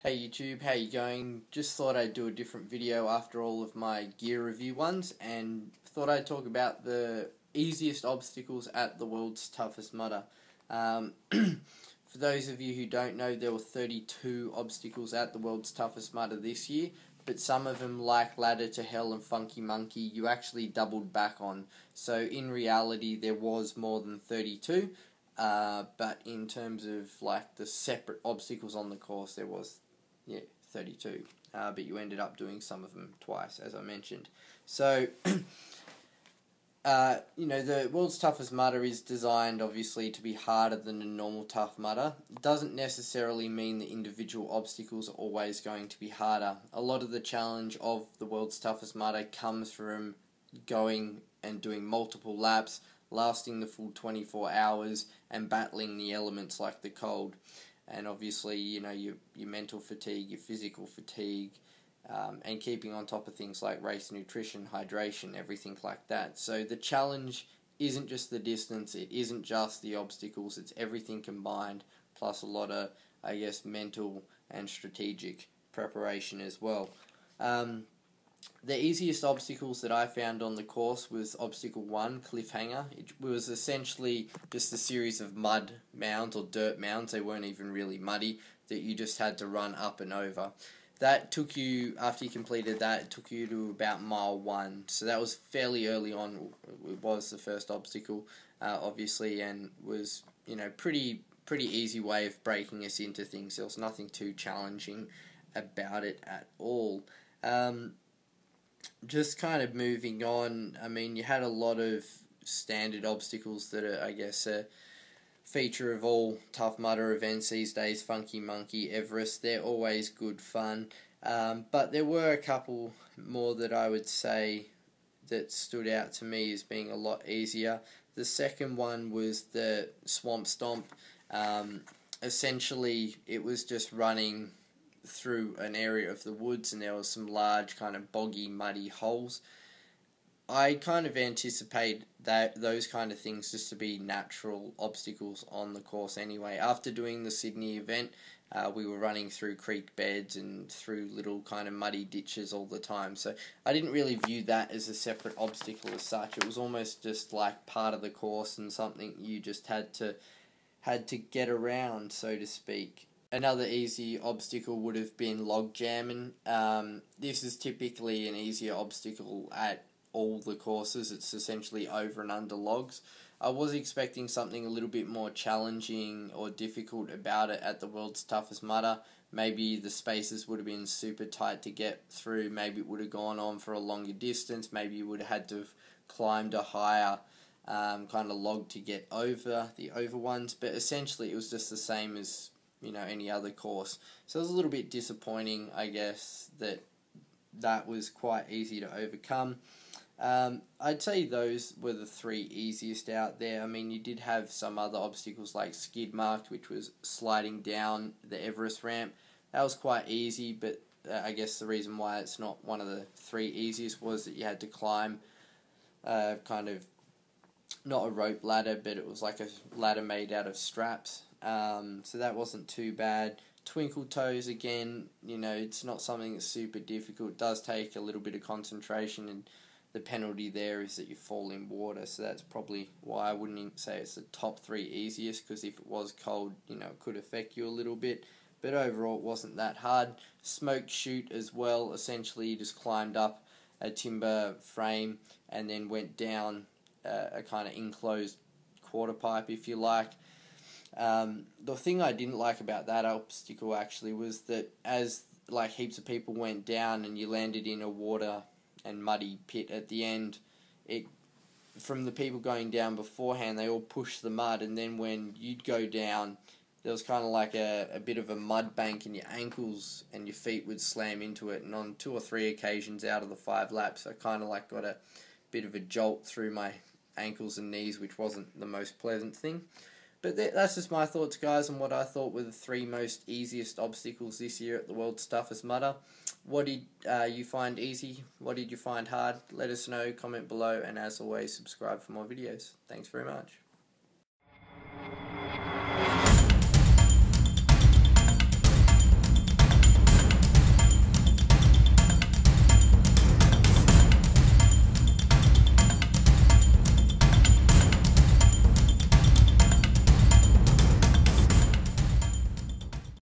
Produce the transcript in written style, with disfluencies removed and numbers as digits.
Hey YouTube, how you going? Just thought I'd do a different video after all of my gear review ones, and thought I'd talk about the easiest obstacles at the world's toughest Muddr. For those of you who don't know, there were 32 obstacles at the world's toughest Muddr this year, but some of them, like Ladder to Hell and Funky Monkey, you actually doubled back on. So in reality, there was more than 32, but in terms of like the separate obstacles on the course, there was 32, but you ended up doing some of them twice, as I mentioned. So, the world's toughest Muddr is designed, obviously, to be harder than a normal tough Muddr. It doesn't necessarily mean the individual obstacles are always going to be harder. A lot of the challenge of the world's toughest Muddr comes from going and doing multiple laps, lasting the full 24 hours, and battling the elements like the cold. And obviously, your mental fatigue, your physical fatigue, and keeping on top of things like race nutrition, hydration, everything like that. So the challenge isn't just the distance, it isn't just the obstacles, it's everything combined, plus a lot of, mental and strategic preparation as well. The easiest obstacles that I found on the course was Obstacle 1, Cliffhanger. It was essentially just a series of mud mounds or dirt mounds, they weren't even really muddy, that you just had to run up and over. That took you, after you completed that, it took you to about mile 1. So that was fairly early on, it was the first obstacle, obviously, and was, pretty easy way of breaking us into things. There was nothing too challenging about it at all. Just kind of moving on, you had a lot of standard obstacles that are, a feature of all Tough Muddr events these days. Funky Monkey, Everest, they're always good fun. But there were a couple more that I would say that stood out to me as being a lot easier. The second one was the Swamp Stomp. Essentially, it was just running through an area of the woods, and there was some large kind of boggy, muddy holes. I kind of anticipate those kind of things just to be natural obstacles on the course anyway. After doing the Sydney event, we were running through creek beds and through little kind of muddy ditches all the time, so I didn't really view that as a separate obstacle as such. It was almost just like part of the course and something you just had to get around, so to speak. Another easy obstacle would have been log jamming. This is typically an easier obstacle at all the courses. It's essentially over and under logs. I was expecting something a little bit more challenging or difficult about it at the world's toughest Muddr. Maybe the spaces would have been super tight to get through. Maybe it would have gone on for a longer distance. Maybe you would have had to have climbed a higher kind of log to get over the over ones. But essentially it was just the same as any other course. So it was a little bit disappointing, that was quite easy to overcome. I'd say those were the three easiest out there. You did have some other obstacles like Skid Mark, which was sliding down the Everest ramp. That was quite easy, but I guess the reason why it's not one of the three easiest was that you had to climb kind of, not a rope ladder, but it was like a ladder made out of straps. So that wasn't too bad. Twinkle toes, again, it's not something that's super difficult. It does take a little bit of concentration, and the penalty there is that you fall in water. So that's probably why I wouldn't say it's the top three easiest, because if it was cold, it could affect you a little bit. But overall, it wasn't that hard. Smoke chute as well. Essentially, you just climbed up a timber frame and then went down a kind of enclosed quarter pipe, if you like. The thing I didn't like about that obstacle actually was that as heaps of people went down and you landed in a water and muddy pit at the end, from the people going down beforehand, they all pushed the mud, and then when you'd go down, there was kind of like a bit of a mud bank, and your ankles and your feet would slam into it. And on 2 or 3 occasions out of the 5 laps, I kind of got a bit of a jolt through my ankles and knees, which wasn't the most pleasant thing. But that's just my thoughts, guys, on what I thought were the 3 most easiest obstacles this year at the world's toughest Muddr. What did you find easy? What did you find hard? Let us know, comment below, and as always, subscribe for more videos. Thanks very much.